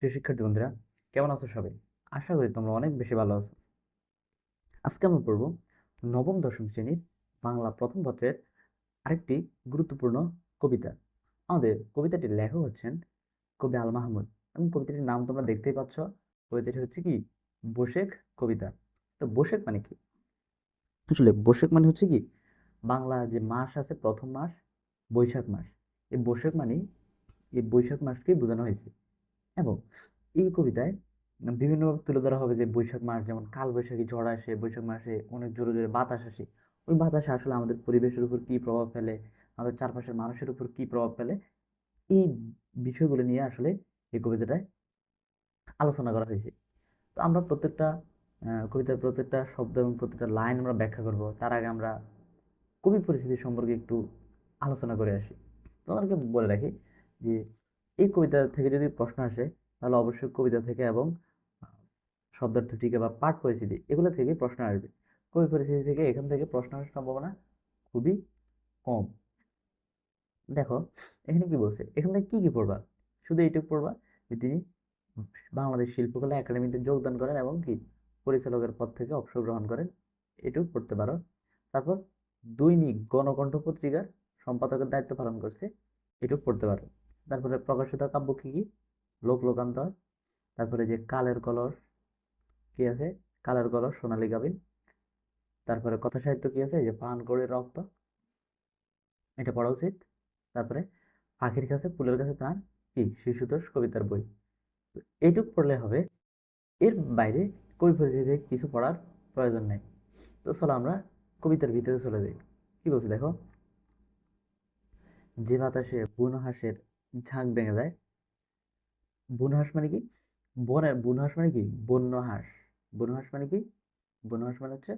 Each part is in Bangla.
প্রিয় শিক্ষার্থী বন্ধুরা, কেমন আছো সবাই? আশা করি তোমরা অনেক বেশি ভালো আছো। আজকে আমরা পড়ব নবম দশম শ্রেণীর বাংলা প্রথম পত্রের আরেকটি গুরুত্বপূর্ণ কবিতা। আমাদের কবিতাটির লেখক হচ্ছেন কবি আল মাহমুদ এবং কবিতাটির নাম তোমরা দেখতেই পাচ্ছ। কবিতাটি হচ্ছে কি বৈশাখ কবিতা। তো বৈশাখ মানে কি? আসলে বৈশাখ মানে হচ্ছে কি বাংলা যে মাস আছে, প্রথম মাস বৈশাখ মাস। এই বৈশাখ মানে এই বৈশাখ মাসকেই বোঝানো হয়েছে। এবং এই কবিতায় বিভিন্নভাবে তুলে ধরা হবে যে বৈশাখ মাস যেমন কাল বৈশাখী ঝড় আসে, বৈশাখ মাসে অনেক জোরে জোরে বাতাস আসে। ওই বাতাসে আসলে আমাদের পরিবেশের উপর কি প্রভাব ফেলে, আমাদের চারপাশের মানুষের উপর কি প্রভাব ফেলে, এই বিষয়গুলো নিয়ে আসলে এই কবিতাটায় আলোচনা করা হয়েছে। তো আমরা প্রত্যেকটা কবিতার প্রত্যেকটা শব্দ এবং প্রত্যেকটা লাইন আমরা ব্যাখ্যা করব। তার আগে আমরা কবি পরিস্থিতি সম্পর্কে একটু আলোচনা করে আসি। তোমাদেরকে বলে রাখি যে এই কবিতা থেকে যদি প্রশ্ন আসে তাহলে অবশ্যই কবিতা থেকে এবং শব্দার্থ টিকা বা পাঠ পরিস্থিতি এগুলো থেকে প্রশ্ন আসবে। কবি পরিস্থিতি থেকে এখান থেকে প্রশ্ন আসার সম্ভাবনা খুবই কম। দেখো এখানে কি বলছে, এখান থেকে কি কি পড়বা? শুধু এইটুকু পড়বা যে তিনি বাংলাদেশ শিল্পকলা একাডেমিতে যোগদান করেন এবং কি পরিচালকের পদ থেকে অবসর গ্রহণ করেন, এটুকু পড়তে পারো। তারপর দৈনিক গণকণ্ঠ পত্রিকার সম্পাদকের দায়িত্ব পালন করছে, এটুকু পড়তে পারো। তারপরে প্রকাশিত কাব্য কি কি? লোক লোকান্তর। তারপরে যে কালের কলস কি আছে? কালের কলস সোনালী গাভিন। তারপরে কথা সাহিত্য কি আছে? এই যে পান করে রক্ত, এটা পড়া উচিত। তারপরে পাখির কাছে ফুলের কাছে তার কি শিশুতোষ কবিতার বই। তো এইটুক পড়লে হবে, এর বাইরে কবি পরিচিতি কিছু পড়ার প্রয়োজন নেই। তো চলো আমরা কবিতার ভিতরে চলে যাই। কি বলছে দেখো, যে বাতাসে বুনো হাঁসের ঝাঁক ভেঙে যায়। বুনো হাঁস মানে কি? বুনো হাঁস মানে কি? বন্য হাঁস। বুনো হাঁস মানে কি? বুনো হাঁস মানে হচ্ছে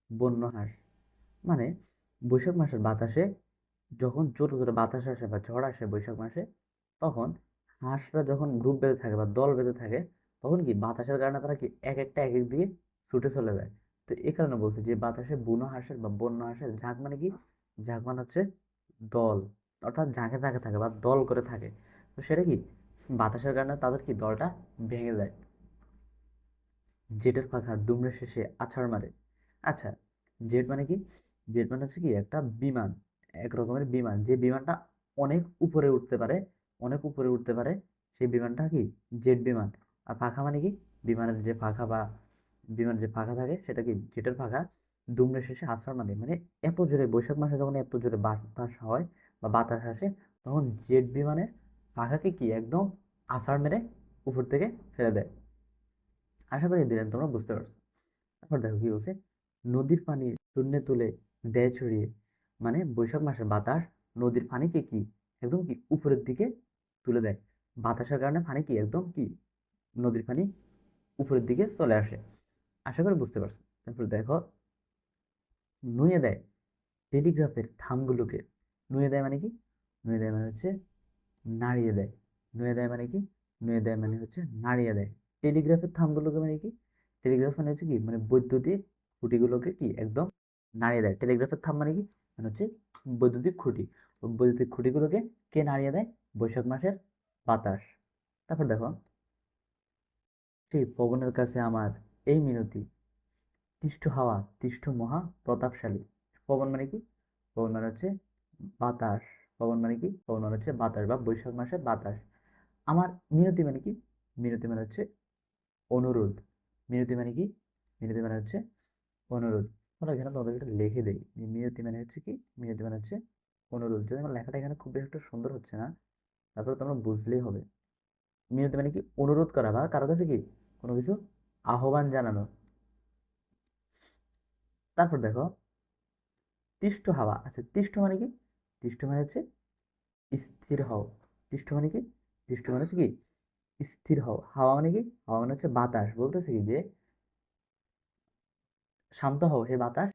বন্য হাঁস। মানে বৈশাখ মাসের বাতাসে যখন জোরে জোরে বাতাস আসে বা ঝড় আসে বৈশাখ মাসে, তখন হাঁসরা যখন গ্রুপ বেঁধে থাকে বা দল বেঁধে থাকে, তখন কি বাতাসের কারণে তারা কি এক একটা এক এক দিকে ছুটে চলে যায়। তো এই কারণে বলছি যে বাতাসে বুনো হাঁসের বা বন্য হাঁসের ঝাঁক মানে কি? ঝাঁক মানে হচ্ছে দল, অর্থাৎ ঝাঁকে ঝাঁকে থাকে বা দল করে থাকে। তো সেটা কি বাতাসের কারণে তাদের কি দলটা ভেঙে যায়। জেটের পাখা দুমড়ে শেষে আছাড় মারে। আচ্ছা, জেট মানে কি? জেট মানে হচ্ছে কি একটা বিমান, এক রকমের বিমান, যে বিমানটা অনেক উপরে উঠতে পারে, অনেক উপরে উঠতে পারে, সেই বিমানটা কি জেট বিমান। আর পাখা মানে কি? বিমানের যে পাখা বা বিমানের যে পাখা থাকে সেটা কি জেটের পাখা। দুমড়ে শেষে আছাড় মারে মানে এত জোরে বৈশাখ মাসে যখন এত জোরে বাতাস হয় বা বাতাস আসে, তখন জেট বিমানের পাখাকে কি একদম আছাড় মেরে উপর থেকে ফেলে দেয়। আশা করি দিলেন তোমরা বুঝতে পারছো। তারপর দেখো কি বলছে, নদীর পানি শূন্যে তুলে দেয় ছড়িয়ে। মানে বৈশাখ মাসের বাতাস নদীর পানিকে কি একদম কি উপরের দিকে তুলে দেয়। বাতাসের কারণে পানি কি একদম কি নদীর পানি উপরের দিকে চলে আসে। আশা করি বুঝতে পারছো। তারপর দেখো, নুয়ে দেয় টেলিগ্রাফের থামগুলোকে। নুয়ে দেয় মানে কি? নুয়ে দেয় মানে হচ্ছে নাড়িয়ে দেয়। নুয়ে দেয় মানে কি? নুয়ে দেয় মানে হচ্ছে নাড়িয়ে দেয়। টেলিগ্রাফের থামগুলোকে মানে কি? টেলিগ্রাফ মানে হচ্ছে কি মানে বৈদ্যুতিক খুঁটিগুলোকে কি একদম নাড়িয়ে দেয়। টেলিগ্রাফের থাম মানে কি? মানে হচ্ছে বৈদ্যুতিক খুঁটি। ওই বৈদ্যুতিক খুঁটিগুলোকে কে নাড়িয়ে দেয়? বৈশাখ মাসের বাতাস। তারপর দেখো, সেই পবনের কাছে আমার এই মিনতি, তিষ্ঠ হাওয়া তিষ্ঠ মহা প্রতাপশালী। পবন মানে কি? পবন মানে হচ্ছে বাতাস। পবন মানে কি? পবন মানে হচ্ছে বাতাস বা বৈশাখ মাসের বাতাস। আমার মিনতি মানে কি? মিনতি মানে হচ্ছে অনুরোধ। মিনতি মানে কি? মিনতি মানে হচ্ছে অনুরোধ। আমরা এখানে তোমাদের এটা লিখে দেই যে মিনতি মানে হচ্ছে কি? মিনতি মানে হচ্ছে অনুরোধ। যদি আমার লেখাটা এখানে খুব বেশি একটা সুন্দর হচ্ছে না, তারপরে তোমরা বুঝলেই হবে। মিনতি মানে কি? অনুরোধ করা বা কারো কাছে কি কোনো কিছু আহ্বান জানানো। তারপর দেখো, তিষ্ঠ হাওয়া। আচ্ছা, তিষ্ঠ মানে কি? তিষ্ঠ মানে হচ্ছে স্থির হও। তিষ্ঠ মানে কি? তিষ্ঠ মানে হচ্ছে কি স্থির হও। হাওয়া মানে কি? হাওয়া মানে হচ্ছে বাতাস। বলতেছে কি যে শান্ত হও হে বাতাস।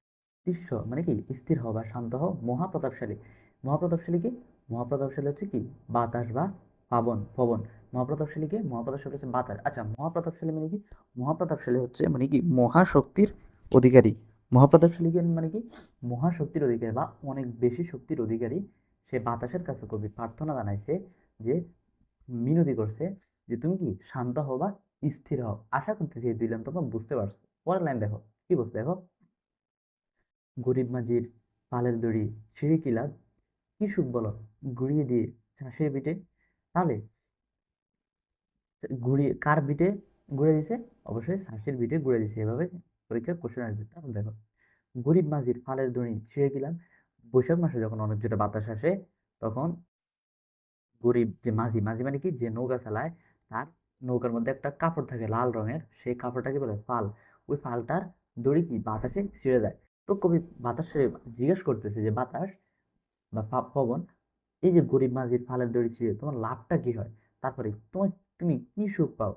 তিষ্ঠ মানে কি? স্থির হও বা শান্ত হও মহাপ্রতাপশালী। মহাপ্রতাপশালী কি? মহাপ্রতাপশালী হচ্ছে কি বাতাস বা পবন। মহাপ্রতাপশালী কে? মহাপ্রতাপশালী হচ্ছে বাতাস। আচ্ছা, মহাপ্রতাপশালী মানে কি? মহাপ্রতাপশালী হচ্ছে মানে কি মহাশক্তির অধিকারী। মহাপ্রতাপশালী কে মানে কি? মহাশক্তির অধিকারী বা অনেক বেশি শক্তির অধিকারী। সে বাতাসের কাছে কবি প্রার্থনা জানাইছে যে মিনতি করছে যে তুমি কি শান্ত হও বা স্থির হও। আশা করতেছি এই 2 লাইন তোমরা বুঝতে পারছো। পরের লাইন দেখো, কি বলছে দেখো, গরিব মাঝির পালের দড়ি ছিঁড়ে কি লাভ, কি সুখ বলো ঘুরিয়ে দিয়ে ঝাঁসের পিঠে। তাহলে ঘুরিয়ে কার বিটে ঘুরে দিছে, অবশ্যই ঝাঁসির বিটে ঘুরে দিছে, এভাবে পরীক্ষা কোশ্চেন আসবে। তারপর দেখো, গরিব মাঝির ফালের দড়ি ছিঁড়ে গেলাম। বৈশাখ মাসে যখন অনেক জোরে বাতাস আসে, তখন গরিব যে মাঝি, মাঝি মানে কি, যে নৌকা চালায়, তার নৌকার মধ্যে একটা কাপড় থাকে লাল রঙের, সেই কাপড়টাকে বলে ফাল। ওই ফালটার দড়ি কি বাতাসে ছিঁড়ে যায়। তো কবি বাতাসে জিজ্ঞেস করতেছে যে বাতাস বা পবন, এই যে গরিব মাঝির ফালের দড়ি ছিঁড়ে তোমার লাভটা কি হয়, তারপরে তোমার তুমি কি সুখ পাও।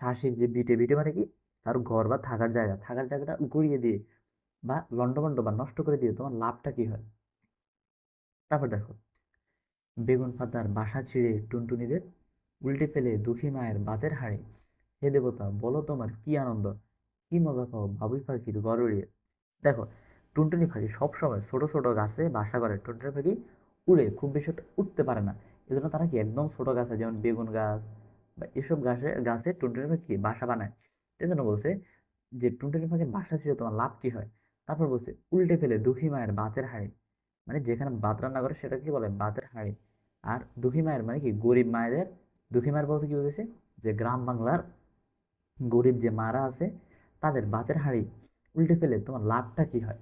ঝাঁসির যে বিটে, বিটে মানে কি, তার ঘর বা থাকার জায়গা, থাকার জায়গাটা গুড়িয়ে দিয়ে বা লন্ডভন্ড বা নষ্ট করে দিয়ে তোমার লাভটা কি হয়। তারপর দেখো, বেগুন পাতার বাসা ছিঁড়ে টুনটুনিদের উল্টে ফেলে দুঃখী মায়ের বাতের হাঁড়ি। হে দেবতা বলো তোমার কি আনন্দ, কি মজা পাও বাবুই পাখির ঘর উড়িয়ে। দেখো, টুনটুনি পাখি সবসময় ছোট ছোট গাছে বাসা করে। টুনটুনি পাখি উড়ে খুব বেশি একটা উঠতে পারে না, এজন্য তারা কি একদম ছোট গাছে, যেমন বেগুন গাছ বা এসব গাছে গাছে টুনটুনি পাখি বাসা বানায়। এজন্য বলছে যে টুনটুনি পাখির বাসা ছিল তোমার লাভ কি হয়। তারপর বলছে উল্টে ফেলে দুঃখী মায়ের বাতের হাঁড়ি, মানে যেখানে ভাত রান্না করে সেটা কি বলে বাতের হাঁড়ি। আর দুঃখী মায়ের মানে কি গরিব মায়েদের, দুঃখী মায়ের বলতে কি বলেছে, যে গ্রাম বাংলার গরিব যে মারা আছে তাদের ভাতের হাঁড়ি উল্টে ফেলে তোমার লাভটা কি হয়।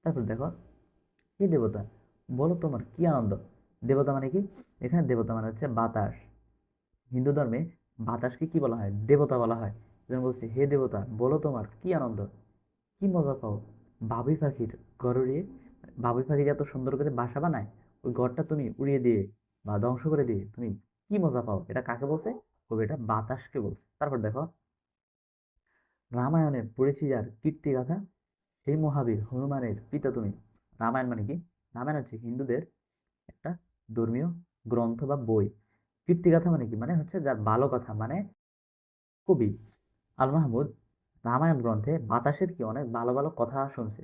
তারপর দেখো, হে দেবতা বলো তোমার কি আনন্দ। দেবতা মানে কি, এখানে দেবতা মানে হচ্ছে বাতাস। হিন্দু ধর্মে বাতাসকে কি বলা হয়, দেবতা বলা হয়। যেমন বলছে হে দেবতা বলো তোমার কি আনন্দ, কি মজা পাও বাবুই পাখির ঘর উড়িয়ে। বাবুই পাখি এত সুন্দর করে বাসা বানায়, ওই ঘরটা তুমি উড়িয়ে দিয়ে বা ধ্বংস করে দিয়ে তুমি কি মজা পাও। এটা কাকে বলছে, কবি এটা বাতাসকে বলছে। তারপর দেখো, রামায়ণে পড়েছি যার কীর্তিগাথা, সেই মহাবীর হনুমানের পিতা তুমি। রামায়ণ মানে কি, রামায়ণ হচ্ছে হিন্দুদের একটা ধর্মীয় গ্রন্থ বা বই। কীর্তিগাথা মানে কি, মানে হচ্ছে যার ভালো কথা, মানে কবি আল মাহমুদ রামায়ণ গ্রন্থে বাতাসের কি অনেক ভালো ভালো কথা শুনছে।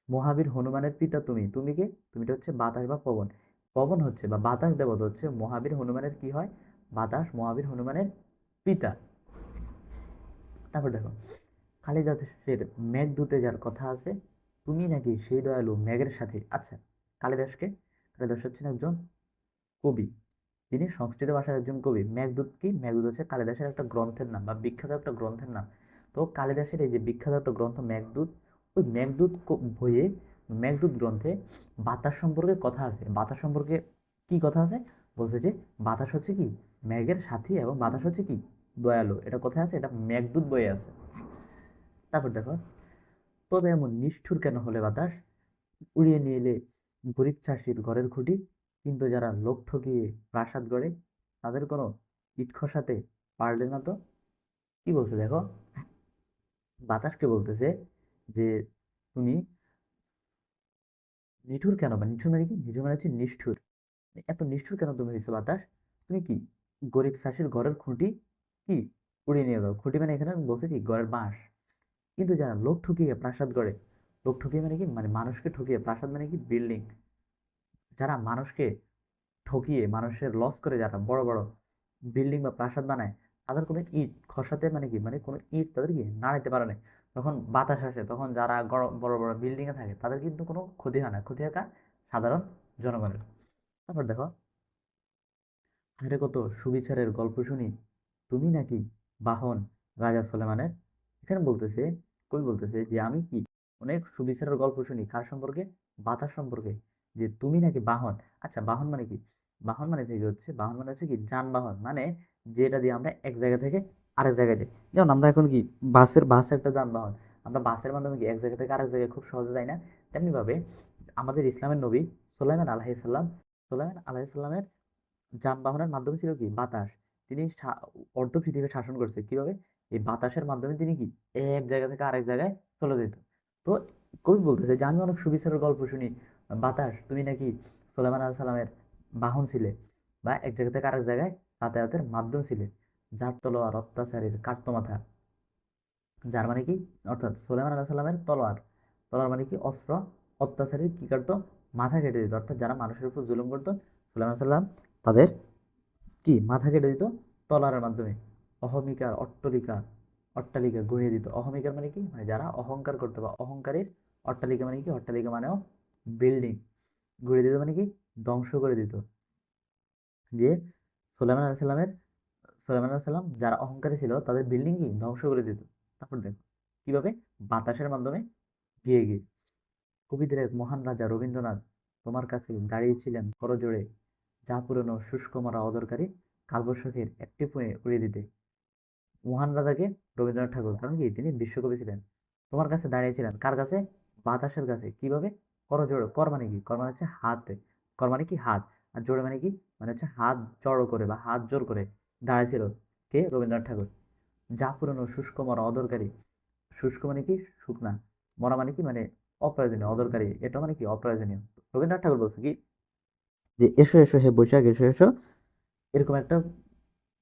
মহাবীর হনুমানের পিতা তুমি, তুমি কে, তুমিটা হচ্ছে বাতাস বা পবন। পবন হচ্ছে বা বাতাস দেবতা হচ্ছে মহাবীর হনুমানের কি হয়, বাতাস মহাবীর হনুমানের পিতা। তারপর দেখো, কালিদাসের মেঘদূতে যার কথা আছে, তুমি নাকি সেই দয়ালু মেঘের সাথে। আচ্ছা, কালিদাসকে, কালিদাস হচ্ছেন একজন কবি, তিনি সংস্কৃত ভাষার একজন কবি। মেঘদূত কি, মেঘদূত হচ্ছে কালিদাসের একটা গ্রন্থের নাম বা বিখ্যাত একটা গ্রন্থের নাম। তো কালিদাসের এই যে বিখ্যাত একটা গ্রন্থ মেঘদূত, ওই মেঘদূত বইয়ে, মেঘদূত গ্রন্থে বাতাস সম্পর্কে কথা আছে। বাতাস সম্পর্কে কি কথা আছে, বলছে যে বাতাস হচ্ছে কি মেঘের সাথী এবং বাতাস হচ্ছে কি দয়ালু। এটা কোথায় আছে, এটা মেঘদূত বইয়ে আছে। তারপর দেখো, তবে এমন নিষ্ঠুর কেন হলে বাতাস, উড়িয়ে নিয়ে এলে গরিব চাষির ঘরের খুঁটি। কিন্তু যারা লোক ঠকিয়ে প্রাসাদ গড়ে, তাদের কোনো ইট খসাতে পারলে না তো। কি বলছে দেখো, বাতাসকে বলতেছে যে তুমি নিঠুর কেন, বা নিঠুর মানে কি, নিঠুর মানে হচ্ছে নিষ্ঠুর, এত নিষ্ঠুর কেন তুমি হয়েছো বাতাস, তুমি কি গরিব চাষির ঘরের খুঁটি কি উড়িয়ে নিয়ে যাও। খুঁটি মানে এখানে বলছে কি ঘরের বাঁশ। কিন্তু যারা লোক ঠকিয়ে প্রাসাদ গড়ে, লোক ঠকিয়ে মানে কি, মানে মানুষকে ঠকিয়ে, প্রাসাদ মানে কি বিল্ডিং, যারা মানুষকে ঠকিয়ে মানুষের লস করে যারা বড় বড় বিল্ডিং বা প্রাসাদ বানায়, তাদের কোনো ইট খসাতে মানে কি, মানে কোনো ইট তাদের কি নাড়াইতে পারে না। তখন বাতাস আসে, তখন যারা বড় বড় বিল্ডিং এ থাকে তাদের কিন্তু কোনো ক্ষতি হয় না, ক্ষতি হয় কার, সাধারণ জনগণের। তারপর দেখো, আরে কত সুবিচারের গল্প শুনি, তুমি নাকি বাহন রাজা সুলেমানের। এখানে বলতেছে, কবি বলতেছে যে আমি কি অনেক সুবিচারের গল্প শুনি, কার সম্পর্কে, বাতাস সম্পর্কে, যে তুমি নাকি বাহন। আচ্ছা, বাহন মানে কি, বাহন মানে থেকে হচ্ছে, বাহন মানে হচ্ছে কি যানবাহন, মানে যেটা দিয়ে আমরা এক জায়গা থেকে আরেক জায়গায় যাই। যেমন আমরা এখন কি বাস একটা যানবাহন, আমরা বাসের মাধ্যমে কি এক জায়গা থেকে আরেক জায়গায় খুব সহজে যাই না। তেমনি ভাবে আমাদের ইসলামের নবী সুলাইমান আলাইহিসসালাম, সুলাইমান আলাইহিসসালামের যানবাহনের মাধ্যমে ছিল কি বাতাস। তিনি অর্ধ পৃথিবী শাসন করছে কিভাবে, এই বাতাসের মাধ্যমে তিনি কি এক জায়গা থেকে আরেক জায়গায় চলে যেত। তো কবি বলতেছে যে আমি অনেক সুবিচারের গল্প শুনি, বাতাস তুমি নাকি সুলাইমান আলাইহিস সালামের বাহন ছিলে, বা এক জায়গা থেকে আরেক জায়গায় যাতায়াতের মাধ্যম ছিলে। যার তলোয়ার অত্যাচারীর কাটতো মাথা, যার মানে কি, অর্থাৎ সুলাইমান আলাইহিস সালামের তলোয়ার, তলোয়ার মানে কি অস্ত্র, অত্যাচারীর কি কাটতো, মাথা কেটে দিত। অর্থাৎ যারা মানুষের উপর জুলুম করতো, সুলাইমান সাল্লাম তাদের কি মাথা কেটে দিত, তলার মাধ্যমে অহমিকার অট্টলিকা অট্টালিকা গড়িয়ে দিত। অহমিকার মানে কি, মানে যারা অহংকার করতো বা অহংকারীর, অট্টালিকা মানে কি, অট্টালিকা মানেও বিল্ডিং, গড়িয়ে দিত মানে কি ধ্বংস করে দিত। যে সুলাইমান আলাইহিস সালামের সুলাইমান আলাইহিস সালাম যারা অহংকারী ছিল তাদের বিল্ডিং কি ধ্বংস করে দিত। তারপর দেখো কিভাবে, বাতাসের মাধ্যমে গিয়ে গিয়ে। কবিদের এক মহান রাজা রবীন্দ্রনাথ তোমার কাছে দাঁড়িয়েছিলেন করজোড়ে, যা পুরনো শুষ্ক মরা অদরকারি কালবৈশাখীর একটি ফুঁয়ে উড়িয়ে দিতে। মহান রাজাকে রবীন্দ্রনাথ ঠাকুর, কারণ কি তিনি বিশ্বকবি ছিলেন। তোমার কাছে দাঁড়িয়েছিলেন কার কাছে, বাতাসের কাছে। কিভাবে, করজোড়ে, কর মানে কি, কর মানে হচ্ছে হাতে, কর মানে কি হাত, আর জোড়ে মানে কি, মানে হচ্ছে হাত জড়ো করে বা হাত জোর করে দাঁড়িয়েছিল কে, রবীন্দ্রনাথ ঠাকুর। যা পুরনো শুষ্ক মরা অদরকারি, শুষ্ক মানে কি শুকনা, মরা মানে কি মানে অপ্রয়োজনীয়, অদরকারি এটা মানে কি অপ্রয়োজনীয়। রবীন্দ্রনাথ ঠাকুর বলছে কি যে এসো এসো হে বৈশাখ এসো এসো, এরকম একটা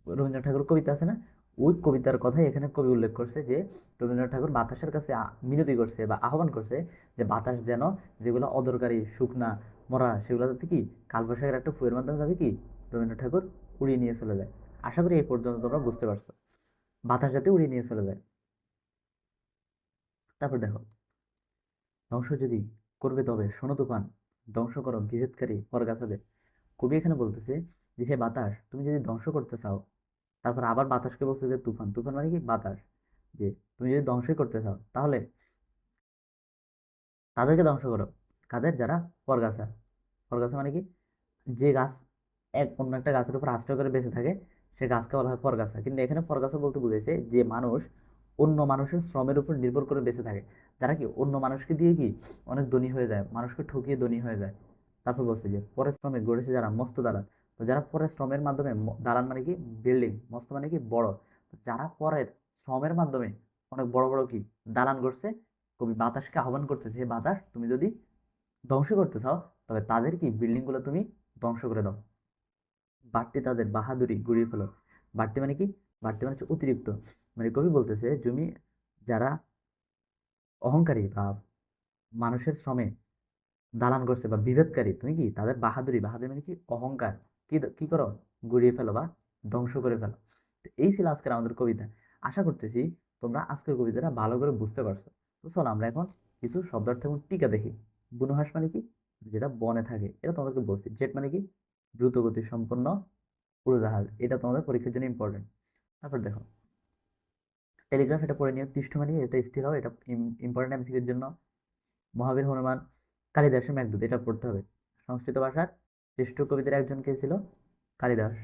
রবীন্দ্রনাথ ঠাকুর কবিতা আছে না, ওই কবিতার কথাই এখানে কবি উল্লেখ করছে যে রবীন্দ্রনাথ ঠাকুর বাতাসের কাছে মিনতি করছে বা আহ্বান করছে যে বাতাস যেন যেগুলো অদরকারি শুকনা মরা সেগুলো যাতে কি কালবৈশাখের একটা ফুয়ের মাধ্যমে যাতে কি রবীন্দ্রনাথ ঠাকুর উড়িয়ে নিয়ে চলে যায়। আশা করি এই পর্যন্ত তোমরা বুঝতে পারছো, বাতাস যাতে উড়িয়ে নিয়ে চলে যায়। তারপর দেখো, ধ্বংস যদি করবে তবে শোনো তুফান, ধ্বংস করো বিভেদকারী পরগাছাদের। কবি এখানে বলতেছে যে হে বাতাস তুমি যদি ধ্বংস করতে চাও, তারপর আবার বাতাসকে বলছে যে তুফান, তুফান মানে কি বাতাস, যে তুমি যদি ধ্বংসই করতে চাও তাহলে তাদেরকে ধ্বংস করো। কাদের, যারা পরগাছা, পরগাছা মানে কি, যে গাছ এক অন্য একটা গাছের উপর আশ্রয় করে বেঁচে থাকে সে গাছকে বলা হয় পরগাছা। কিন্তু এখানে পরগাছা বলতে বুঝাইছে যে মানুষ অন্য মানুষের শ্রমের উপর নির্ভর করে বেঁচে থাকে, যারা কি অন্য মানুষকে দিয়ে কি অনেক ধনী হয়ে যায়, মানুষকে ঠকিয়ে ধনী হয়ে যায়। তারপর বলছে যে পরের শ্রমে গড়েছে যারা মস্ত দালান, তো যারা পরের শ্রমের মাধ্যমে দালান মানে কি বিল্ডিং, মস্ত মানে কি বড়, তো যারা পরের শ্রমের মাধ্যমে অনেক বড় বড় কি দালান গড়ছে, কবি বাতাসকে আহ্বান করতেছে হে বাতাস তুমি যদি ধ্বংস করতে চাও তবে তাদের কি বিল্ডিং গুলো তুমি ধ্বংস করে দাও, বাড়তি তাদের বাহাদুরি গুড়িয়ে ফেলো। বাড়তি মানে কি, বাড়তি মানে হচ্ছে অতিরিক্ত, মানে কবি বলতেছে তুমি যারা অহংকারী বা মানুষের শ্রমে দালান করছে বা বিভেদকারী তুমি কি তাদের বাহাদুরি, বাহাদুরি মানে কি অহংকার, কি কি করো গুড়িয়ে ফেলো বা ধ্বংস করে ফেলো। তো এই ছিল আজকের আমাদের কবিতা। আশা করতেছি তোমরা আজকের কবিতাটা ভালো করে বুঝতে পারছো। তো চলো আমরা এখন কিছু শব্দার্থ এবং টিকা দেখি। বুনোহাঁস মানে কি, যেটা বনে থাকে, এটা তোমাদেরকে বলছি। জেট মানে কি, দ্রুত গতি সম্পন্ন উড়োজাহাজ, এটা তোমাদের পরীক্ষার জন্য ইম্পর্টেন্ট। তারপর দেখো টেলিগ্রাফ, এটা পড়ে নিও। তিষ্ঠ মানে এটা স্থির হয়, এটা ইম্পর্টেন্ট এমসিকিউর জন্য। মহাবীর হনুমান, কালিদাসের মেঘদূত, এটা পড়তে হবে। সংস্কৃত ভাষার শ্রেষ্ঠ কবিদের একজন কে ছিল, কালিদাস।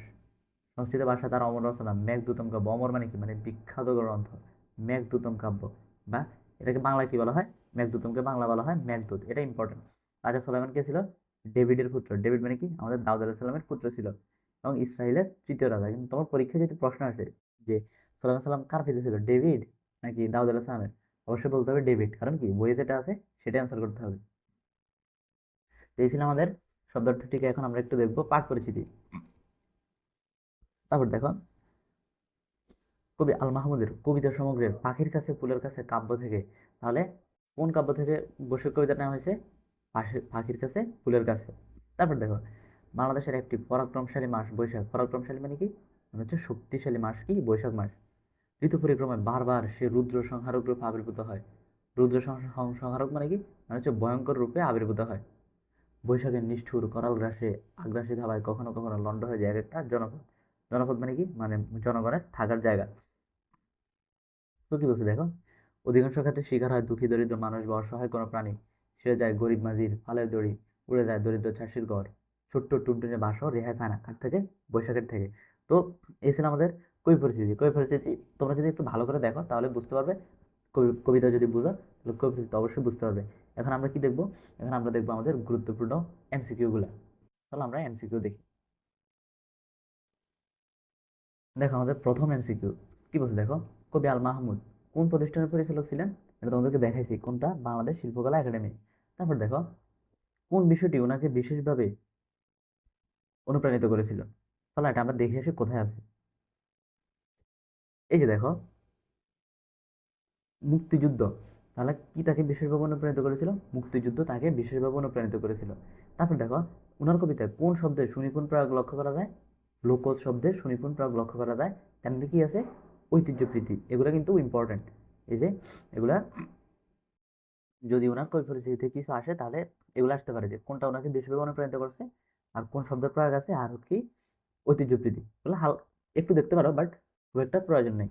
সংস্কৃত ভাষা তার অমর রচনা মেঘদূতম কাব্য, অমর মানে কি মানে বিখ্যাত গ্রন্থ মেঘদূতম কাব্য, বা এটাকে বাংলা কি বলা হয়, মেঘদূতমকে বাংলা বলা হয় মেঘদূত, এটা ইম্পর্টেন্ট। রাজা সুলাইমান কে ছিল, ডেভিডের পুত্র। ডেভিড মানে কি আমাদের দাউদ আলাইহিস সালামের পুত্র ছিল এবং ইসরায়েলের তৃতীয় রাজা। কিন্তু তোমার পরীক্ষায় যদি প্রশ্ন আসে যে সুলাইমান সাল্লাম কার পিতা ছিল, ডেভিড নাকি দাউদ আলাইহিস সালামের, অবশ্যই বলতে হবে ডেভিড, কারণ কি বইয়ে যেটা আছে সেটা অ্যান্সার করতে হবে। তো এই ছিল আমাদের শব্দার্থটিকে। এখন আমরা একটু দেখবো পাঠ পরিচিতি। তারপর দেখো কবি আল মাহমুদের কবিতা সমগ্রের পাখির কাছে ফুলের কাছে কাব্য থেকে, তাহলে কোন কাব্য থেকে বৈশ্বিক কবিতার নাম হয়েছে, পাখির কাছে ফুলের কাছে। তারপর দেখো বাংলাদেশের একটি পরাক্রমশালী মাস বৈশাখ। পরাক্রমশালী মানে কি, মানে হচ্ছে শক্তিশালী মাস কি বৈশাখ মাস। ঋতু পরিক্রমায় বারবার সে রুদ্র সংহারক রূপে আবির্ভূত হয়। রুদ্র সংহারক মানে কি, মানে হচ্ছে ভয়ঙ্কর রূপে আবির্ভূত হয়। বৈশাখের নিষ্ঠুর করাল গ্রাসে আগ্রাসী ধাবায় কখনো কখনো লন্ড হয়ে যায় এক একটা জনপদ। জনপদ মানে কি, মানে জনগণের থাকার জায়গা। তো কি বলছে দেখো, অধিকাংশ ক্ষেত্রে শিকার হয় দুঃখী দরিদ্র মানুষ বা অসহায় কোনো প্রাণী। ছিঁড়ে যায় গরিব মাঝির ফালের দড়ি, উড়ে যায় দরিদ্র চাষির ঘর, ছোট্ট টুনটুনে বাসও রেহাই পায় না কার থেকে, বৈশাখের থেকে। তো এই ছিল আমাদের কবি পরিচিতি। কবি পরিচিতি তোমরা যদি একটু ভালো করে দেখো তাহলে বুঝতে পারবে, কবিতা যদি বুঝো তাহলে কবি পরিচিতি অবশ্যই বুঝতে পারবে। এখন আমরা কি দেখবো, এখন আমরা দেখবো আমাদের গুরুত্বপূর্ণ এমসিকিউ গুলা। তাহলে আমরা এমসিকিউ দেখি। দেখো আমাদের প্রথম এমসিকিউ কি বলছে দেখো, কবি আল মাহমুদ কোন প্রতিষ্ঠানের পরিচালক ছিলেন, এটা তোমাদেরকে দেখাইছি, কোনটা, বাংলাদেশ শিল্পকলা একাডেমি। তারপর দেখো কোন বিষয়টি ওনাকে বিশেষভাবে অনুপ্রাণিত করেছিল, তাহলে এটা আমরা দেখে এসে কোথায় আছে। এই যে দেখো মুক্তিযুদ্ধ, তাহলে কি তাকে বিশেষভাবে অনুপ্রাণিত করেছিল, মুক্তিযুদ্ধ তাকে বিশেষভাবে অনুপ্রাণিত করেছিল। তারপর দেখো ওনার কবিতায় কোন শব্দের সুনিপুণ প্রয়োগ লক্ষ্য করা যায়, লোকজ শব্দের সুনিপুণ প্রয়োগ লক্ষ্য করা যায়, তেমনি কি আছে ঐতিহ্যপ্রীতি, এগুলো কিন্তু ইম্পর্টেন্ট। এই যে এগুলা যদি ওনার কবি পরিচিতিতে কিছু আসে তাহলে এগুলো আসতে পারে যে কোনটা ওনাকে বেশিভাবে অনুপ্রাণিত করছে আর কোন শব্দের প্রয়োগ আছে আর কি ঐতিহ্যপ্রীতি, এগুলো একটু দেখতে পারো, বাট খুব একটা প্রয়োজন নেই।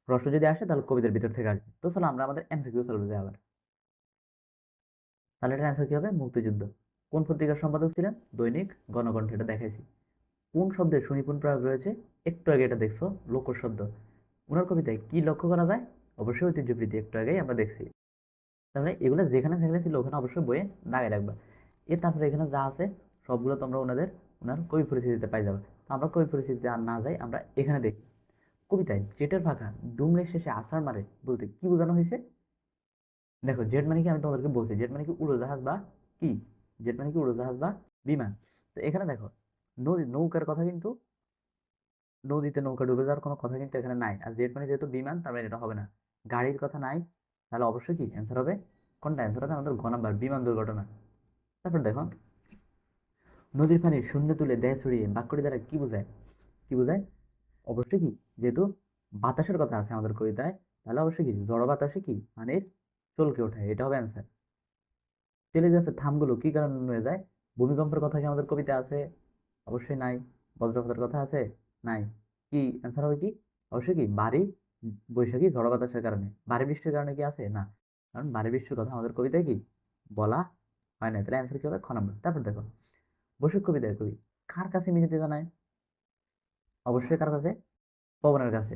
প্রশ্ন যদি আসে তাহলে কবিতার ভিতর থেকে আসবে। তো চলো আমরা আমাদের এমসিকিউ সলভ যাই আবার। তাহলে এটার অ্যান্সার কি হবে? মুক্তিযুদ্ধ। কোন পত্রিকার সম্পাদক ছিলেন? দৈনিক গণকণ্ঠ, এটা দেখাইছি। কোন শব্দের সুনিপুণ প্রয়োগ রয়েছে? একটু আগে এটা দেখছো, লোকজ শব্দ। ওনার কবিতায় কি লক্ষ্য করা যায়? অবশ্যই ঐতিহ্যপ্রীতি, একটু আগেই আমরা দেখছি। তারপরে এগুলো যেখানে যেখানে ছিল ওখানে অবশ্যই বইয়ে দাগায় রাখবা। তারপরে এখানে যা আছে সবগুলো তোমরা ওনার কবি পরিচিতিতে পাই যাবে। তো আমরা কবি পরিচিতিতে আর না যাই, আমরা এখানে দেখি। কবিতায় জেটের ফাঁকা দুমড়ে শেষে আছাড় মারে বলতে কি বোঝানো হয়েছে? দেখো, জেট মানে কি আমি তোমাদেরকে বলছি, জেট মানে কি উড়োজাহাজ বা কি, জেট মানে কি উড়োজাহাজ বা বিমান। তো এখানে দেখো, নৌকার কথা কিন্তু, নদীতে নৌকা ডুবে যাওয়ার কোনো কথা কিন্তু এখানে নাই। আর জেট মানে যেহেতু বিমান, তার মানে এটা হবে না। গাড়ির কথা নাই, তাহলে অবশ্যই কি অ্যান্সার হবে? কোনটা অ্যান্সার হবে? আমাদের গ নাম্বার, বিমান দুর্ঘটনা। তারপর দেখো, নদীর পানি শূন্য তুলে দেয় ছড়িয়ে বাক্যটি দ্বারা কি বোঝায়? কি বোঝায়? অবশ্যই কি, যেহেতু বাতাসের কথা আছে আমাদের কবিতায়, তাহলে অবশ্যই কি জড় বাতাসে কি মানে চলকে ওঠায়, এটা হবে অ্যান্সার। টেলিগ্রাফের থামগুলো কি কারণে নুয়ে যায়? ভূমিকম্পের কথা কি আমাদের কবিতা আছে? অবশ্যই নাই। বজ্রপাতের কথা আছে? নাই। কি অ্যান্সার হবে? কি অবশ্যই কি ভারী বৈশাখী ঝড় বাতাসের কারণে। ভারী বৃষ্টির কারণে কি আছে? না, কারণ ভারী বৃষ্টির কথা আমাদের কবিতায় কি বলা হয় না। তাহলে অ্যান্সার কি হবে? খ নম্বর। তারপর দেখো, বসুক কবিতায় কবি কার কাছে মিনতি জানায়? অবশ্যই কার কাছে? পবনের কাছে।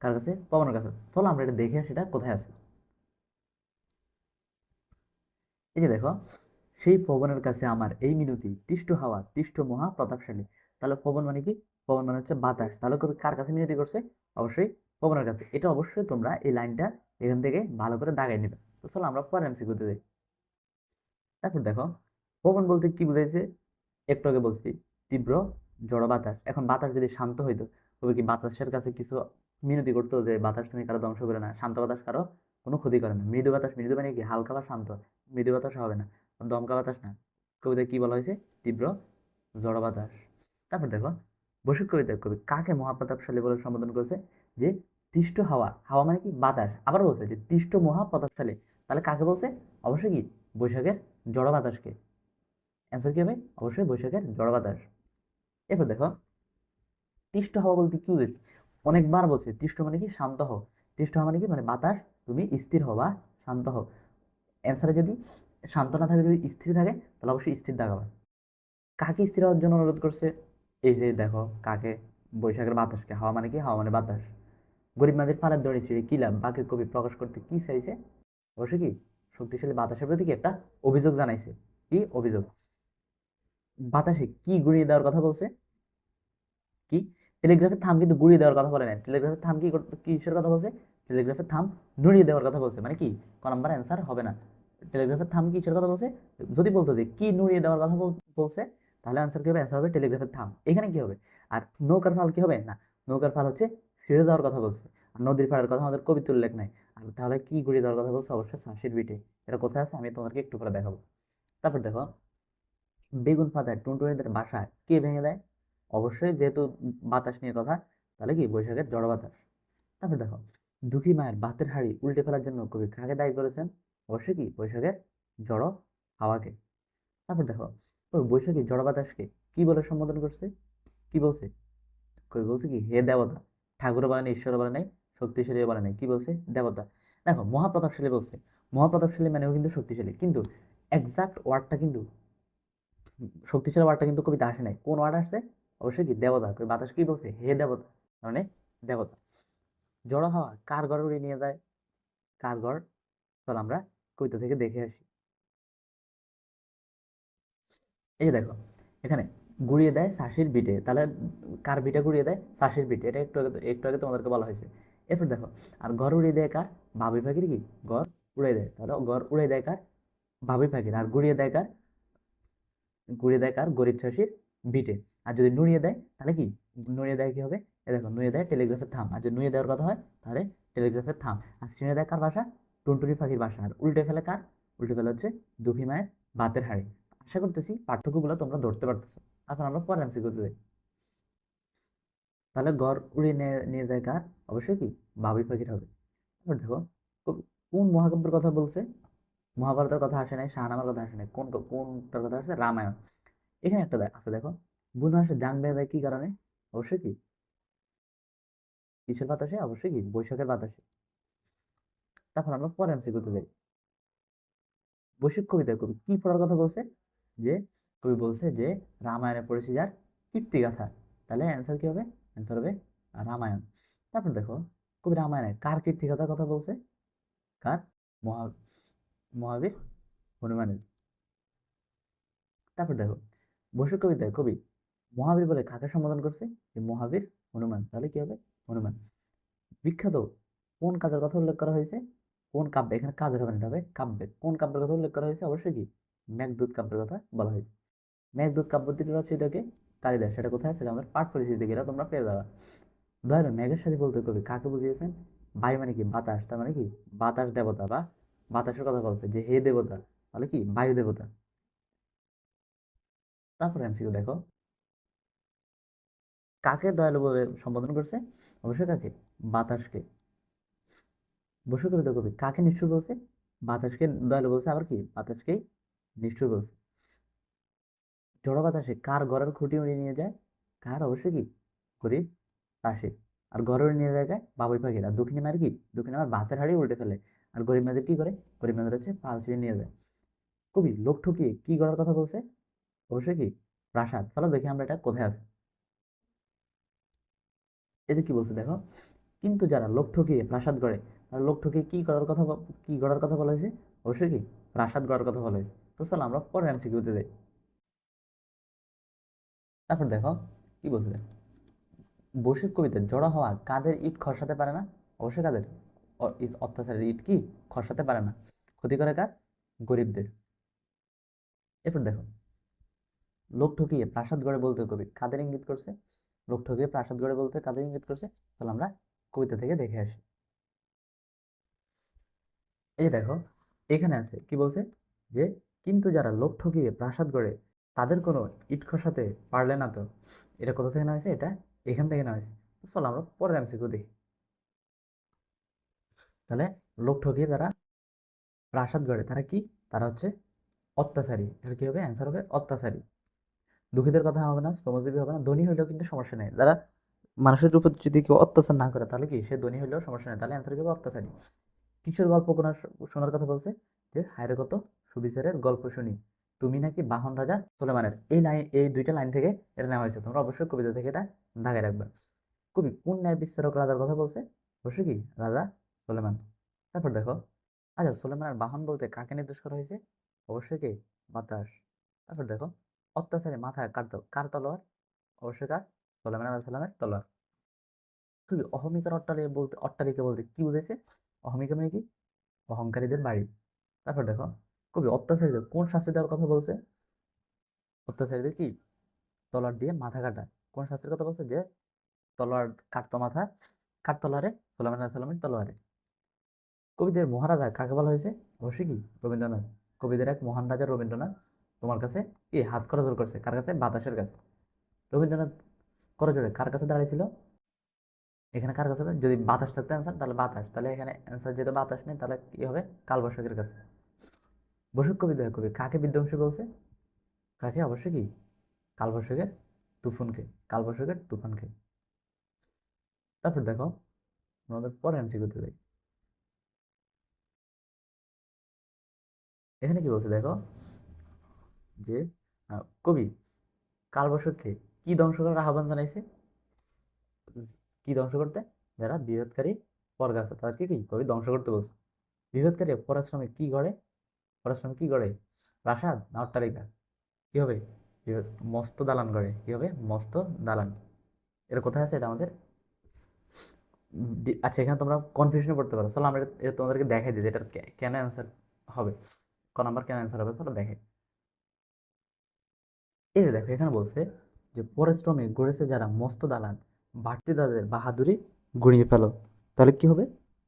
কার কাছে? পবনের কাছে। চলো আমরা এটা দেখে সেটা কোথায় আছে। এই যে দেখো, সেই পবনের কাছে আমার এই মিনতি, তিষ্ঠ হাওয়া তিষ্ঠ মহা প্রতাপশালী। তাহলে পবন মানে কি? পবন মানে হচ্ছে বাতাস। তাহলে কবি কার কাছে মিনতি করছে? অবশ্যই পবনের কাছে। এটা অবশ্যই তোমরা এই লাইনটা এখান থেকে ভালো করে দাগাই নেবে। তো চলো আমরা পরের এমসিকিউ তে যাই। তারপর দেখো, পবন বলতে কি বুঝাইছে? একটু আগে বলছি, তীব্র জড় বাতাস। এখন বাতাস যদি শান্ত হইতো, তবে কি বাতাসের কাছে কিছু মিনতি করতো যে বাতাস তুমি কারো ধ্বংস করে না, শান্ত বাতাস কারো কোনো ক্ষতি করে না। মৃদু বাতাস, মৃদু মানে কি হালকা বা শান্ত, মৃদু বাতাস হবে না, দমকা বাতাস না। কবিতায় কি বলা হয়েছে? তীব্র জড় বাতাস। তারপর দেখো, বসুক কবিতায় কবি কাকে মহাপ্রতাপশালী বলে সম্বোধন করেছে? যে তিষ্ঠ হাওয়া, হাওয়া মানে কি বাতাস, আবার বলছে যে তিষ্ঠ মহাপ্রতাপশালী। তাহলে কাকে বলছে? অবশ্যই কি বৈশাখের জড় বাতাসকে। অ্যান্সার কি হবে? অবশ্যই বৈশাখের জড় বাতাস। এরপর দেখো, তিষ্ঠ হাওয়া বলতে কি বুঝেছি? অনেকবার বলছে তিষ্ঠ মানে কি শান্ত হও। তিষ্ঠ হাওয়া মানে কি, মানে বাতাস তুমি স্থির হও বা শান্ত হও। অ্যান্সারে যদি শান্ত না থাকে, যদি স্থির থাকে, তাহলে অবশ্যই স্থির দেখাবে। কাকে স্থির হওয়ার জন্য অনুরোধ করছে? এই যে দেখো, কাকে? বৈশাখের বাতাসকে। হাওয়া মানে কি? হাওয়া মানে বাতাস। গরিব মাদের পালের দড়ি ছিঁড়ে কি লাভ, বাকের কবি প্রকাশ করতে কি চাইছে? অবশ্যই কি শক্তিশালী বাতাসের প্রতি কি একটা অভিযোগ জানাইছে। কি অভিযোগ? বাতাসে কি গুঁড়িয়ে দেওয়ার কথা বলছে? কি? টেলিগ্রাফের থাম কিন্তু গুঁড়িয়ে দেওয়ার কথা বলে নাই। টেলিগ্রাফের থাম কি কিসের কথা বলছে? টেলিগ্রাফের থাম নুড়িয়ে দেওয়ার কথা বলছে। মানে কি ক নাম্বার অ্যান্সার হবে না। টেলিগ্রাফের থাম কিসের কথা বলছে? যদি বলতো যে কি নুড়িয়ে দেওয়ার কথা বলছে, তাহলে অ্যান্সার কি হবে? অ্যান্সার হবে টেলিগ্রাফের থাম। এখানে কি হবে? আর নৌকার ফাল কি হবে? না, নৌকার ফাল হচ্ছে ছিঁড়ে দেওয়ার কথা বলছে। আর নদীর পাড়ের কথা আমাদের কবিতে উল্লেখ নাই। আর তাহলে কি গুঁড়িয়ে দেওয়ার কথা বলছে? অবশ্যই ছাঁসির বিটে। এটা কোথায় আছে আমি তোমাদেরকে একটু করে দেখাবো। তারপর দেখো, বেগুন পাতায় টুনটুনিদের বাসা কে ভেঙে দেয়? অবশ্যই যেহেতু বাতাস নিয়ে কথা, তাহলে কি বৈশাখের জড় বাতাস। তারপর দেখো, দুঃখী মায়ের ভাতের হাঁড়ি উল্টে ফেলার জন্য কবি কাকে দায়ী করেছেন? অবশ্যই কি বৈশাখের জড় হাওয়াকে। তারপর দেখো, ওই বৈশাখী জড় বাতাসকে কি বলে সম্বোধন করছে? কি বলছে? কবি বলছে কি হে দেবতা। ঠাকুরও বলে নাই, ঈশ্বরও বলে নাই, শক্তিশালীও বলে নাই, কি বলছে? দেবতা। দেখো, মহাপ্রতাপশালী বলছে। মহাপ্রতাপশালী মানেও কিন্তু শক্তিশালী, কিন্তু এক্সাক্ট ওয়ার্ডটা কিন্তু, শক্তিশালী ওয়ার্ডটা কিন্তু কবিতা আসে নাই। কোন ওয়ার্ড আসছে? অবশ্যই কি দেবতা। বাতাস কি বলছে? হে দেবতা, মানে দেবতা। জড়ো হাওয়া কার ঘর উড়িয়ে নিয়ে যায়? কার ঘর? চল আমরা কবিতা থেকে দেখে আসি। এই যে দেখো, এখানে গুড়িয়ে দেয় শাঁসির বিটে। তাহলে কার বিটে গুড়িয়ে দেয়? শাঁসির বিটে। এটা একটু আগে তোমাদেরকে বলা হয়েছে। এরপর দেখো, আর ঘর উড়িয়ে দেয় কার? ভাবি পাখির কি ঘর উড়িয়ে দেয়। তাহলে ঘর উড়িয়ে দেয় কার? ভাবি পাখির। আর গুড়িয়ে দেয় কার? গুঁড়িয়ে দেয় কার? গরিব চাষির বিটে। আর যদি নুড়িয়ে দেয় তাহলে কি? নুড়িয়ে দেয় কি হবে? এ দেখো, নুয়ে দেয় টেলিগ্রাফের থাম। আর যদি নুয়ে দেওয়ার কথা হয় তাহলে টেলিগ্রাফের থাম। আর ছিঁড়ে দেয় কার বাসা? টুনটুনি পাখির বাসা। আর উল্টে ফেলে কার? উল্টে ফেলে হচ্ছে দুঃখী মায়ের ভাতের হাঁড়ি। আশা করতেছি পার্থক্যগুলো তোমরা ধরতে পারতেছো। এখন আমরা পরের এমসিকিউ তে যাই। তাহলে ঘর উড়িয়ে নিয়ে নিয়ে যায় কার? অবশ্যই কি বাবুই পাখির হবে। এবার দেখো কোন মহাকাব্যের কথা বলছে? মহাভারতের কথা আসে নাই, শাহনামার কথা আসে নাই, কোনটার কথা আসছে? রামায়ণ। এখানে একটা আছে দেখো, বুনো হাঁসের জান বেঁধে দেয় কি কারণে? অবশ্যই কি কিসের বাতাসে? অবশ্যই কি বৈশাখের বাতাসে। তারপর আমরা পরে এমসিকিউতে যাই। বৈশাখ কবিতায় কবি কি পড়ার কথা বলছে? যে কবি বলছে যে রামায়ণে পড়েছি যার কীর্তিগাথা। তাহলে অ্যান্সার কি হবে? অ্যান্সার হবে রামায়ণ। তারপর দেখো কবি রামায়ণে কার কীর্তিগাথার কথা বলছে? কার? মহা মহাবীর হনুমানের। তারপর দেখো বৈশাখ কবিতায় কবি মহাবীর বলে কাকে সম্বোধন করছে? যে মহাবীর হনুমান। তাহলে কি হবে? হনুমান। বিখ্যাত কোন কাজের কথা উল্লেখ করা হয়েছে? কোন কাব্যে? এখানে কাজের হবে না, এটা হবে কাব্যের। কোন কাব্যের কথা উল্লেখ করা হয়েছে? অবশ্যই কি মেঘদূত কাব্যের কথা বলা হয়েছে। মেঘদূত কাব্যটির রচয়িতাকে কালিদাস। সেটা কোথায়? সেটা আমাদের পাঠ পরিচিতি গেলে তোমরা পেয়ে যাবে। ধরো মেঘের সাথে বলতে কবি কাকে বুঝিয়েছেন? বায়ু মানে কি বাতাস, তার মানে কি বাতাস দেবতা বা বাতাসের কথা বলছে যে হে দেবতা, তাহলে কি বায়ু দেবতা। তারপরে এমসিকিউ দেখো, কাকে দয়ালু বলে সম্বোধন করছে? অবশ্যই কাকে? বাতাসকে। বসু কবিতা কবি কাকে নিষ্ঠুর বলছে? বাতাসকে দয়ালু বলছে, আবার কি বাতাসকেই নিষ্ঠুর বলছে। ঝড়ো বাতাসে কার ঘরের খুঁটি উড়িয়ে নিয়ে যায়? কার? অবশ্যই কি গরিব চাষি। আর ঘরে উড়িয়ে নিয়ে যায় বাবুই পাখির। আর দক্ষিণে মায়ের কি? দক্ষিণে আমার ভাতের হাড়ি উল্টে ফেলে। আর গরিব মেয়েদের কি করে? গরিব মেয়েদের হচ্ছে পাল ছিঁড়ে নিয়ে যায়। কবি লোক ঠকিয়ে কি গড়ার কথা বলছে? অবশ্যই কি প্রাসাদ। চলো দেখি আমরা এটা কোথায় আছে। এতে কি বলছে দেখো, কিন্তু যারা লোক ঠকিয়ে প্রাসাদ গড়ে, তারা লোক ঠকিয়ে কি গড়ার কথা বলা হয়েছে? অবশ্যই কি প্রাসাদ গড়ার কথা বলা হয়েছে। তো চলো আমরা পরের এমসিকিউতে যাই। তারপর দেখো কি বলছে দেখো, বৈশ্বিক কবিতায় জড়ো হওয়া কাদের ইট খসাতে পারে না? অবশ্যই কাদের? অত্যাচারের ইট কি খসাতে পারে না। ক্ষতি করে কার? গরিবদের। এরপর দেখো লোক ঠকিয়ে প্রাসাদ গড়ে বলতে কবি কাদের ইঙ্গিত করছে? লোক ঠকিয়ে প্রাসাদ গড়ে বলতে কাদের ইঙ্গিত করছে? তাহলে আমরা কবিতা থেকে দেখে আসি। এই যে দেখো এখানে আছে কি বলছে যে কিন্তু যারা লোক ঠকিয়ে প্রাসাদ গড়ে তাদের কোনো ইট খসাতে পারলে না তো। এটা কোথা থেকে নেওয়া হয়েছে? এটা এখান থেকে নেওয়া হয়েছে। তো চলো আমরা পরের এমসিকিউ দেখি। তাহলে লোক ঠকিয়ে তারা প্রাসাদ গড়ে, তারা কি? তারা হচ্ছে অত্যাচারী। এটা কি হবে? অ্যান্সার হবে অত্যাচারী। দুঃখীদের কথা হবে না, শ্রমজীবী হবে না, ধনী হইলেও কিন্তু সমস্যা নেই। যারা মানুষের উপর যদি কেউ অত্যাচার না করে তাহলে কি সে ধনী হইলেও সমস্যা নেই। তাহলে অ্যান্সার কি হবে? অত্যাচারী। কিসের গল্প শোনার কথা বলছে? যে হায়রে কত সুবিচারের গল্প শুনি, তুমি নাকি বাহন রাজা সুলেমানের। এই দুইটা লাইন থেকে এটা নেওয়া হয়েছে। তোমরা অবশ্যই কবিতা থেকে এটা দাগায় রাখবে। কবি কোন ন্যায় বিচারক রাজার কথা বলছে? অবশ্যই কি রাজা সুলেমান। তারপর দেখো, আচ্ছা সুলেমানের বাহন বলতে কাকে নির্দেশ করা হয়েছে? অবশ্যই কি বাতাস। তারপর দেখো অত্যাচারী মাথায় কার তলোয়ার? অবশ্যই কার? সুলেমান আলাইহিস সালামের তলোয়ার। কবি অহমিকার অট্টালিকা বলতে কি বুঝাইছে? অহমিকা মানে কি অহংকারীদের বাড়ি। তারপর দেখো কবি অত্যাচারীদের কোন শাস্তি দেওয়ার কথা বলছে? অত্যাচারীদের কি তলোয়ার দিয়ে মাথা কাটা। কোন শাস্তির কথা বলছে? যে তলোয়ার কাটতো মাথা, কার তলোয়ারে? সুলাইমান আলাইহিস সালামের তলোয়ারে। কবিদের মহারাজা কাকে বলা হয়েছে? অবশ্যই কি রবীন্দ্রনাথ। কবিদের এক মহান রাজা রবীন্দ্রনাথ তোমার কাছে কি হাত করজোড় করছে? কার কাছে? বাতাসের কাছে। রবীন্দ্রনাথ করজোড়ে কার কাছে দাঁড়িয়েছিল? এখানে কার কাছে হবে? যদি বাতাস থাকতো অ্যান্সার তাহলে বাতাস, তাহলে এখানে অ্যান্সার যেহেতু বাতাস নেই তাহলে কি হবে? কালবৈশাখীর কাছে। বসুক কবিতা কবি কাকে বিধ্বংসী বলছে? কাকে? অবশ্যই কি কালবৈশাখের তুফানকে। কালবৈশাখের তুফানকে। তারপর দেখো আমাদের পরে এমসিকিউতে যাই। এখানে কি বলছে দেখো যে কবি কালবৈশাখকে কি ধ্বংস করার আহ্বান জানাইছে? কি ধ্বংস করতে? যারা বিরোধকারী বর্গ আছে তাদেরকে কি কবি ধ্বংস করতে বলছে। বিরোধকারী পরাশ্রমিক কি গড়ে? পরাশ্রমিক কি গড়ে? প্রাসাদ না অট্টালিকা? কি হবে? মস্ত দালান গড়ে। কি হবে? মস্ত দালান। এটা কোথায় আছে? এটা আমাদের আচ্ছা এখানে তোমরা কনফিউশনে পড়তে পারো। চলো আমরা এটা তোমাদেরকে দেখাই দিই যে এটার কেন অ্যান্সার হবে, ক নাম্বার কেন অ্যান্সার হবে। চলো দেখে এই যে দেখো এখানে বলছে যে পরিশ্রমে গড়েছে যারা মস্ত দালান, বাড়তি তাদের বাহাদুরি গুঁড়িয়ে ফেলো। তাহলে কি হবে?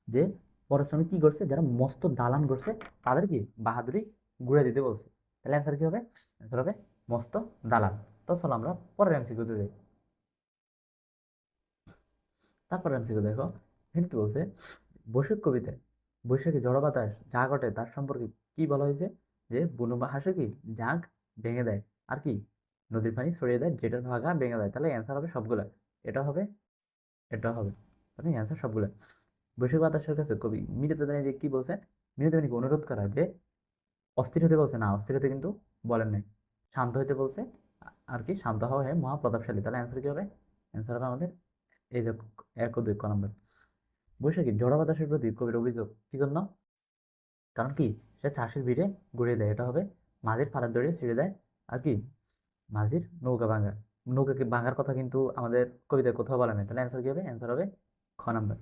যে পরিশ্রমে কি করছে? যারা মস্ত দালান করছে তাদের কি বাহাদুরি গুঁড়ে দিতে বলছে। তাহলে অ্যান্সার কি হবে? অ্যান্সার হবে মস্ত দালান। তো চলো আমরা পরের এমসিকিউতে যাই। তারপর এমসিকিউ দেখো, এখানে কি বলছে, বৈশাখ কবিতায় বৈশাখী ঝড় বাতাস যা ঘটে তার সম্পর্কে কি বলা হয়েছে, যে বুনো হাঁসে কি জাগ ভেঙে দেয়, আর কি নদীর পানি ছড়িয়ে দেয়, যেটার ভাগা ভেঙে দেয়। তাহলে অ্যান্সার হবে সবগুলা, এটা হবে, এটা হবে, তাহলে অ্যান্সার সবগুলা। বৈশাখ বাতাসের কাছে কবি মিনতি দানি যে কি বলছে, মিনতি দানিকে অনুরোধ করা যে অস্থির হতে বলছে, না অস্থির হতে কিন্তু বলেন নাই, শান্ত হতে বলছে, আর কি শান্ত হওয়া হয় মহাপ্রতাপশালী। তাহলে অ্যান্সার কি হবে, অ্যান্সার হবে আমাদের এই যে 1 ও 2 নম্বর। বৈশাখী ঝড় বাতাসের প্রতি কবির অভিযোগ কি জন্য, কারণ কি সে চাষের ভিড়ে গড়িয়ে দেয়, এটা হবে মাঝির ফাঁড়া দড়িয়ে ছিঁড়ে দেয়, আর কি মাঝির নৌকা ভাঙা, নৌকাকে ভাঙার কথা কিন্তু আমাদের কবিতায় কোথাও বলা নেই। তাহলে অ্যান্সার কি হবে, অ্যান্সার হবে খ নম্বর।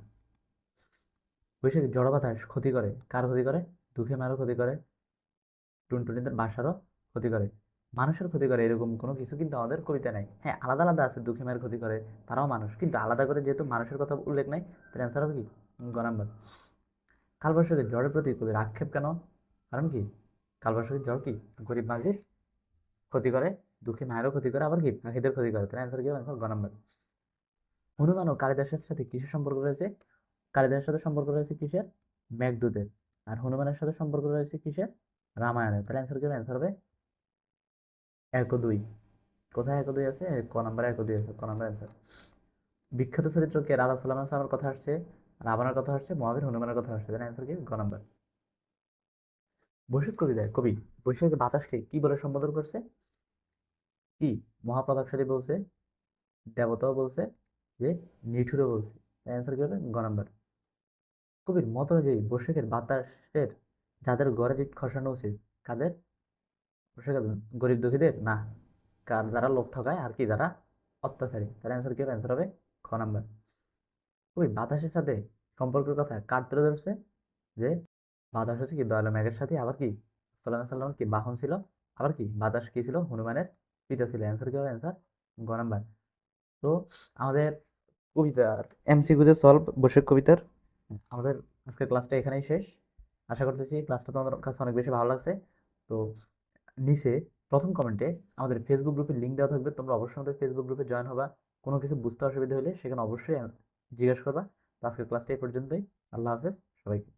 বৈশাখী ঝড় বাতাস ক্ষতি করে, কার ক্ষতি করে, দুঃখে মারও ক্ষতি করে, টুনটুনিদের বাসারও ক্ষতি করে, মানুষের ক্ষতি করে, এরকম কোনো কিছু কিন্তু আমাদের কবিতা নাই। হ্যাঁ, আলাদা আলাদা আছে, দুঃখে মায়ের ক্ষতি করে, তারাও মানুষ, কিন্তু আলাদা করে যেহেতু মানুষের কথা উল্লেখ নাই, তাহলে অ্যান্সার হবে কি গ নম্বর। কালবৈশাখী ঝড়ের প্রতি কবির আক্ষেপ কেন, কারণ কি কালবৈশাখী ঝড় কি গরিব মাঝির ক্ষতি করে, দুঃখী মায়েরও ক্ষতি করে, আবার কি পাখিদের ক্ষতি করে। তাহলে অ্যান্সার কি হবে, অ্যান্সার গ নম্বর। হনুমান ও কালিদাসের সাথে কিসের সম্পর্ক রয়েছে, কালিদাসের সাথে সম্পর্ক রয়েছে কিসের, মেঘদূতের। আর হনুমানের সাথে সম্পর্ক রয়েছে কিসের, রামায়ণের। তাহলে অ্যান্সার কি হবে, অ্যান্সার হবে 1 ও 2। কোথায় 1 ও 2 আছে, ক নম্বরে 1 ও 2 আছে, ক নম্বর অ্যান্সার। বিখ্যাত চরিত্র কে, রাধা সালামের কথা আসছে, রাবণের কথা আসছে, মহাবীর হনুমানের কথা আসছে। তাহলে অ্যান্সার কি গ নম্বর। বৈশাখ কবিতায় কবি বৈশাখী বাতাসকে কি বলে সম্বোধন করছে, কি মহাপ্রতাপশালী বলছে, দেবতাও বলছে, যে নিঠুরও বলছে। অ্যান্সার কি হবে, গ নম্বর। কবির মত অনুযায়ী বৈশাখের বাতাসের যাদের গড়ের ইট খসানো উচিত, কাদের, বৈশাখের গরিব দুঃখীদের না, কার যারা লোক ঠকায় আর কি যারা অত্যাচারী। তাহলে অ্যান্সার কি হবে, অ্যান্সার হবে খ নম্বর। ওই বাতাসের সাথে সম্পর্কের কথা কার তুলে ধরছে, যে বাতাস হচ্ছে কি দয়ালু মেঘের সাথে, আবার কি সাল্লাম কি বাহন ছিল, আবার কি বাতাস কি ছিল, হনুমানের পিতা ছিল। অ্যান্সার কি হবে, অ্যান্সার গ নম্বর। তো আমাদের কবিতার এমসিকিউ যে সলভ বৈশাখ কবিতার আমাদের আজকের ক্লাসটা এখানেই শেষ। আশা করতেছি ক্লাসটা তোমাদের কাছে অনেক বেশি ভালো লাগছে। তো নিচে প্রথম কমেন্টে আমাদের ফেসবুক গ্রুপের লিঙ্ক দেওয়া থাকবে, তোমরা অবশ্যই আমাদের ফেসবুক গ্রুপে জয়েন হবা। কোনো কিছু বুঝতে অসুবিধা হলে সেখানে অবশ্যই জিজ্ঞেস করবা। তো আজকের ক্লাসটা এই পর্যন্তই। আল্লাহ হাফেজ সবাইকে।